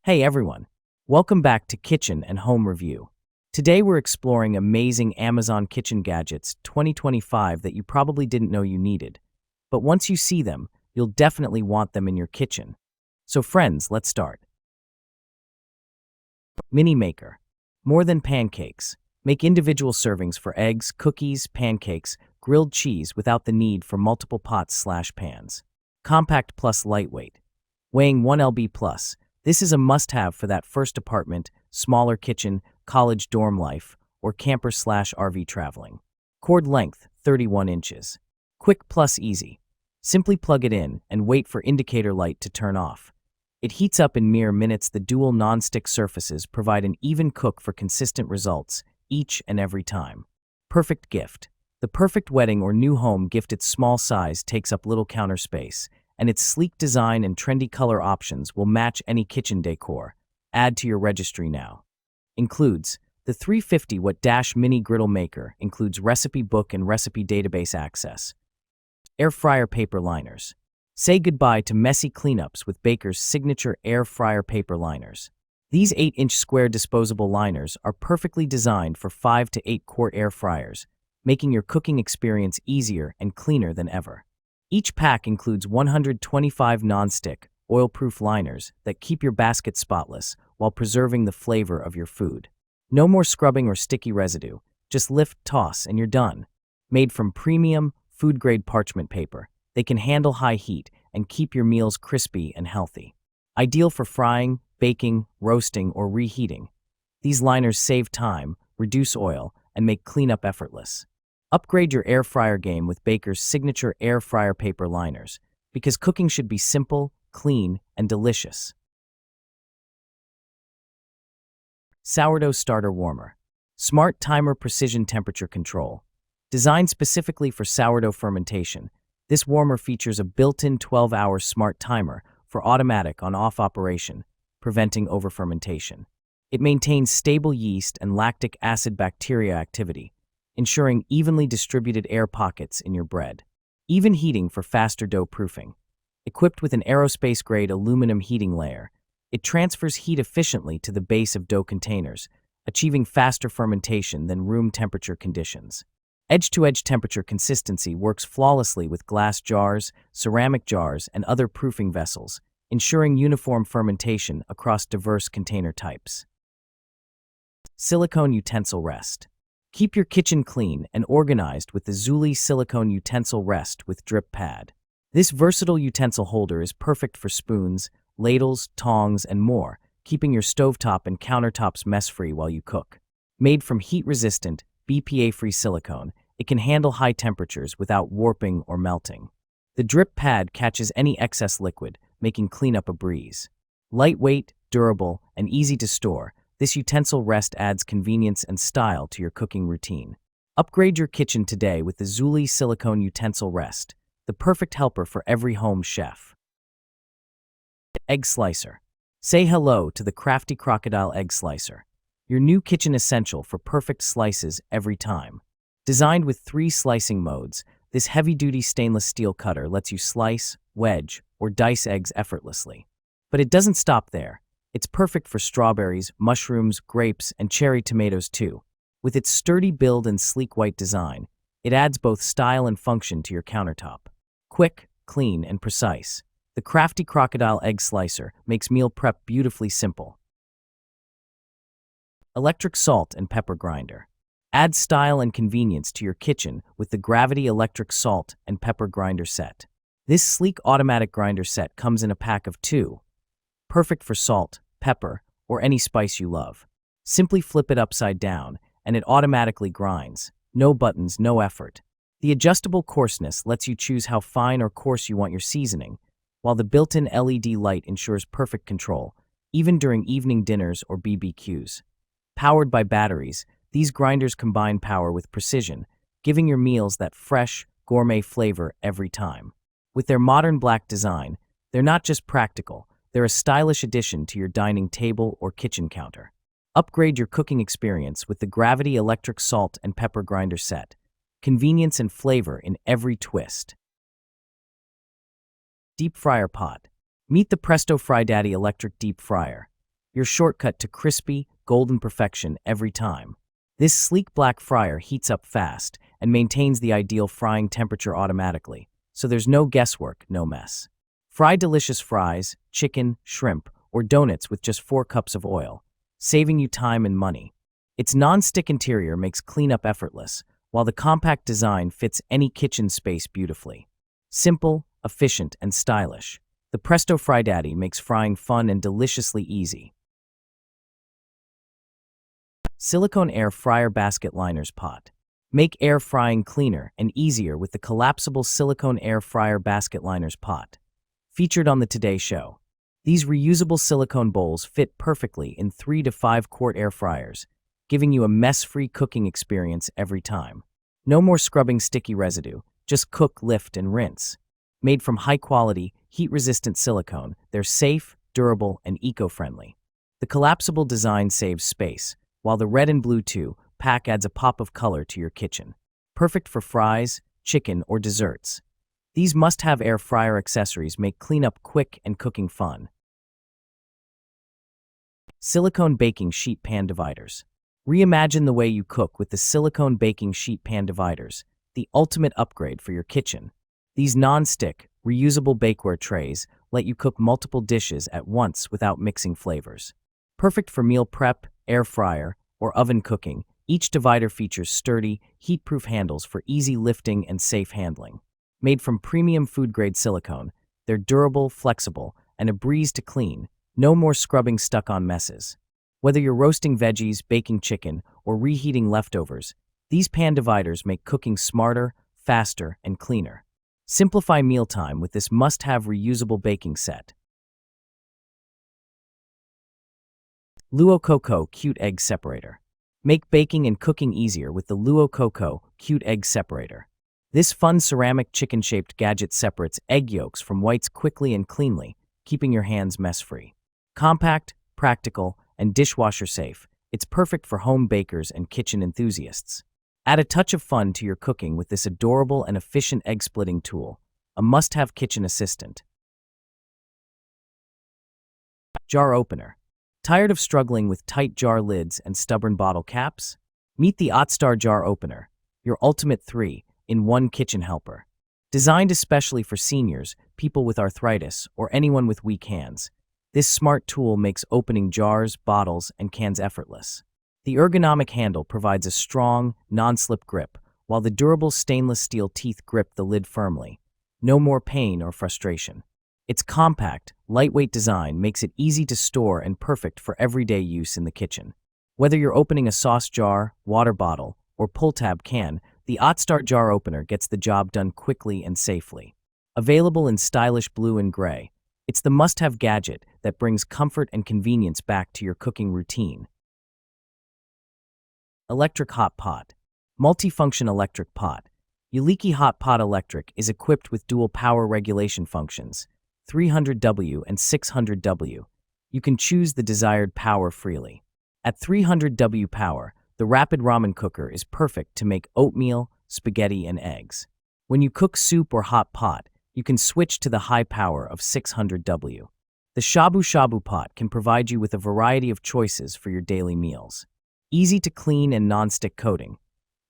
Hey everyone, welcome back to Kitchen and Home Review. Today we're exploring amazing Amazon kitchen gadgets 2025 that you probably didn't know you needed. But once you see them, you'll definitely want them in your kitchen. So friends, let's start. Mini Maker. More than pancakes. Make individual servings for eggs, cookies, pancakes, grilled cheese without the need for multiple pots/pans. Compact plus lightweight. Weighing 1 lb plus. This is a must-have for that first apartment, smaller kitchen, college dorm life, or camper/RV traveling. Cord length, 31 inches. Quick plus easy. Simply plug it in and wait for indicator light to turn off. It heats up in mere minutes. The dual non-stick surfaces provide an even cook for consistent results, each and every time. Perfect gift. The perfect wedding or new home gift. Its small size takes up little counter space, and its sleek design and trendy color options will match any kitchen decor. Add to your registry now. Includes the 350-watt mini griddle maker, includes recipe book and recipe database access. Air fryer paper liners. Say goodbye to messy cleanups with Baker's signature air fryer paper liners. These 8-inch square disposable liners are perfectly designed for 5 to 8 quart air fryers, making your cooking experience easier and cleaner than ever. Each pack includes 125 non-stick, oil-proof liners that keep your basket spotless while preserving the flavor of your food. No more scrubbing or sticky residue. Just lift, toss, and you're done. Made from premium, food-grade parchment paper, they can handle high heat and keep your meals crispy and healthy. Ideal for frying, baking, roasting, or reheating. These liners save time, reduce oil, and make cleanup effortless. Upgrade your air fryer game with Baker's signature air fryer paper liners, because cooking should be simple, clean, and delicious. Sourdough starter warmer. Smart timer precision temperature control. Designed specifically for sourdough fermentation, this warmer features a built-in 12-hour smart timer for automatic on-off operation, preventing overfermentation. It maintains stable yeast and lactic acid bacteria activity, ensuring evenly distributed air pockets in your bread. Even heating for faster dough proofing. Equipped with an aerospace-grade aluminum heating layer, it transfers heat efficiently to the base of dough containers, achieving faster fermentation than room temperature conditions. Edge-to-edge temperature consistency works flawlessly with glass jars, ceramic jars, and other proofing vessels, ensuring uniform fermentation across diverse container types. Silicone utensil rest. Keep your kitchen clean and organized with the Zuli silicone utensil rest with drip pad. This versatile utensil holder is perfect for spoons, ladles, tongs, and more, keeping your stovetop and countertops mess-free while you cook. Made from heat-resistant, BPA-free silicone, it can handle high temperatures without warping or melting. The drip pad catches any excess liquid, making cleanup a breeze. Lightweight, durable, and easy to store, this utensil rest adds convenience and style to your cooking routine. Upgrade your kitchen today with the Zuli silicone utensil rest, the perfect helper for every home chef. Egg slicer. Say hello to the crafty crocodile egg slicer, your new kitchen essential for perfect slices every time. Designed with 3 slicing modes, this heavy-duty stainless steel cutter lets you slice, wedge, or dice eggs effortlessly. But it doesn't stop there. It's perfect for strawberries, mushrooms, grapes, and cherry tomatoes too. With its sturdy build and sleek white design, it adds both style and function to your countertop. Quick, clean, and precise, the crafty crocodile egg slicer makes meal prep beautifully simple. Electric salt and pepper grinder. Add style and convenience to your kitchen with the Gravity electric salt and pepper grinder set. This sleek automatic grinder set comes in a pack of 2. Perfect for salt, pepper, or any spice you love. Simply flip it upside down, and it automatically grinds. No buttons, no effort. The adjustable coarseness lets you choose how fine or coarse you want your seasoning, while the built-in LED light ensures perfect control, even during evening dinners or BBQs. Powered by batteries, these grinders combine power with precision, giving your meals that fresh, gourmet flavor every time. With their modern black design, they're not just practical, they're a stylish addition to your dining table or kitchen counter. Upgrade your cooking experience with the Gravity electric salt and pepper grinder set. Convenience and flavor in every twist. Deep fryer pot. Meet the Presto Fry Daddy electric deep fryer. your shortcut to crispy, golden perfection every time. This sleek black fryer heats up fast and maintains the ideal frying temperature automatically, so there's no guesswork, no mess. Fry delicious fries, chicken, shrimp, or donuts with just 4 cups of oil, saving you time and money. Its non-stick interior makes cleanup effortless, while the compact design fits any kitchen space beautifully. Simple, efficient, and stylish, the Presto Fry Daddy makes frying fun and deliciously easy. Silicone Air Fryer Basket Liners Pot. Make air frying cleaner and easier with the collapsible silicone air fryer basket liners pot. Featured on the Today Show. These reusable silicone bowls fit perfectly in 3 to 5 quart air fryers, giving you a mess-free cooking experience every time. No more scrubbing sticky residue, just cook, lift, and rinse. Made from high-quality, heat-resistant silicone, they're safe, durable, and eco-friendly. The collapsible design saves space, while the red and blue 2-pack adds a pop of color to your kitchen. Perfect for fries, chicken, or desserts. These must-have air fryer accessories make cleanup quick and cooking fun. Silicone Baking Sheet Pan Dividers. Reimagine the way you cook with the silicone baking sheet pan dividers, the ultimate upgrade for your kitchen. These non-stick, reusable bakeware trays let you cook multiple dishes at once without mixing flavors. Perfect for meal prep, air fryer, or oven cooking, each divider features sturdy, heat-proof handles for easy lifting and safe handling. Made from premium food-grade silicone, they're durable, flexible, and a breeze to clean. No more scrubbing stuck-on messes. Whether you're roasting veggies, baking chicken, or reheating leftovers, these pan dividers make cooking smarter, faster, and cleaner. Simplify mealtime with this must-have reusable baking set. Luo Coco Cute Egg Separator. Make baking and cooking easier with the Luo Coco Cute Egg Separator. This fun ceramic chicken-shaped gadget separates egg yolks from whites quickly and cleanly, keeping your hands mess-free. Compact, practical, and dishwasher safe, it's perfect for home bakers and kitchen enthusiasts. Add a touch of fun to your cooking with this adorable and efficient egg-splitting tool, a must-have kitchen assistant. Jar Opener. Tired of struggling with tight jar lids and stubborn bottle caps? Meet the OttStar Jar Opener, your ultimate 3-in-1 kitchen helper. Designed especially for seniors, people with arthritis, or anyone with weak hands, this smart tool makes opening jars, bottles, and cans effortless. The ergonomic handle provides a strong, non-slip grip, while the durable stainless steel teeth grip the lid firmly. No more pain or frustration. Its compact, lightweight design makes it easy to store and perfect for everyday use in the kitchen. Whether you're opening a sauce jar, water bottle, or pull-tab can, the OttStar Jar Opener gets the job done quickly and safely. Available in stylish blue and gray, it's the must-have gadget that brings comfort and convenience back to your cooking routine. Electric Hot Pot. Multifunction electric pot. Uleki Hot Pot Electric is equipped with dual power regulation functions, 300W and 600W. You can choose the desired power freely. At 300W power, the rapid ramen cooker is perfect to make oatmeal, spaghetti, and eggs. When you cook soup or hot pot, you can switch to the high power of 600W. The Shabu Shabu pot can provide you with a variety of choices for your daily meals. Easy to clean and non-stick coating.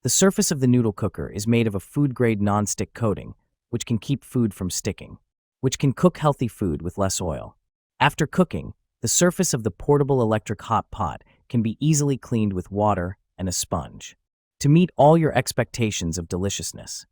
The surface of the noodle cooker is made of a food-grade non-stick coating, which can keep food from sticking, which can cook healthy food with less oil. After cooking, the surface of the portable electric hot pot can be easily cleaned with water and a sponge to meet all your expectations of deliciousness.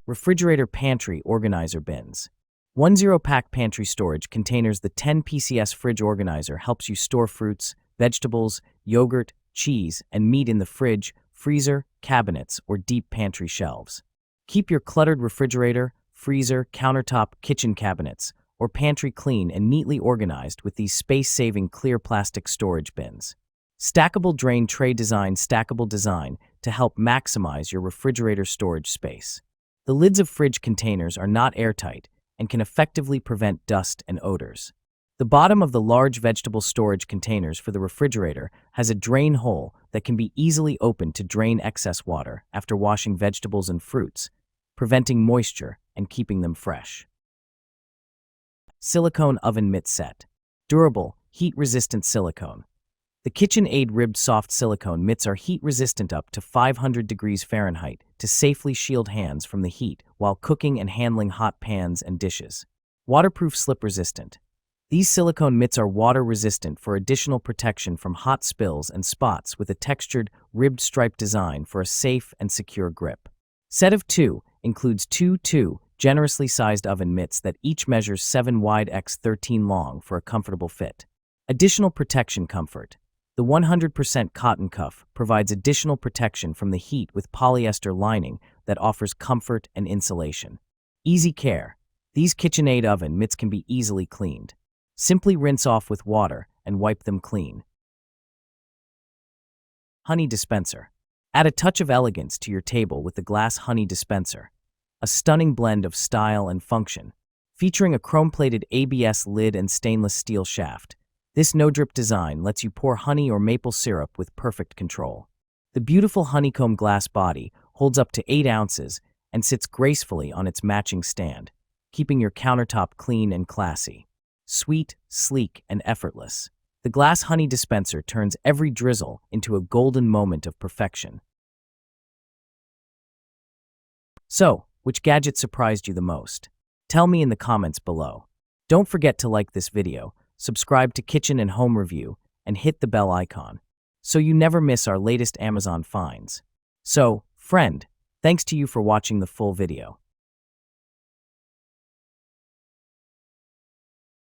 Refrigerator Pantry Organizer Bins. 10-pack pantry storage containers. The 10 PCS fridge organizer helps you store fruits, vegetables, yogurt, cheese, and meat in the fridge, freezer, cabinets, or deep pantry shelves. Keep your cluttered refrigerator, freezer, countertop, kitchen cabinets, or pantry clean and neatly organized with these space-saving clear plastic storage bins. Stackable drain tray design. Stackable design to help maximize your refrigerator storage space. The lids of fridge containers are not airtight and can effectively prevent dust and odors. The bottom of the large vegetable storage containers for the refrigerator has a drain hole that can be easily opened to drain excess water after washing vegetables and fruits, preventing moisture and keeping them fresh. Silicone Oven Mitt Set. Durable, Heat-resistant silicone. The KitchenAid ribbed soft silicone mitts are heat-resistant up to 500 degrees Fahrenheit to safely shield hands from the heat while cooking and handling hot pans and dishes. Waterproof slip-resistant. These silicone mitts are water-resistant for additional protection from hot spills and spots with a textured, ribbed stripe design for a safe and secure grip. Set of 2 includes two generously sized oven mitts that each measures 7 wide x 13 long for a comfortable fit. Additional protection comfort. The 100% cotton cuff provides additional protection from the heat with polyester lining that offers comfort and insulation. Easy care. These KitchenAid oven mitts can be easily cleaned. Simply rinse off with water and wipe them clean. Honey dispenser. Add a touch of elegance to your table with the glass honey dispenser. A stunning blend of style and function. Featuring a chrome-plated ABS lid and stainless steel shaft, this no-drip design lets you pour honey or maple syrup with perfect control. The beautiful honeycomb glass body holds up to 8 ounces and sits gracefully on its matching stand, keeping your countertop clean and classy. Sweet, sleek, and effortless. The glass honey dispenser turns every drizzle into a golden moment of perfection. So, which gadget surprised you the most? Tell me in the comments below. Don't forget to like this video, subscribe to Kitchen and Home Review, and hit the bell icon, so you never miss our latest Amazon finds. So, friend, thanks to you for watching the full video.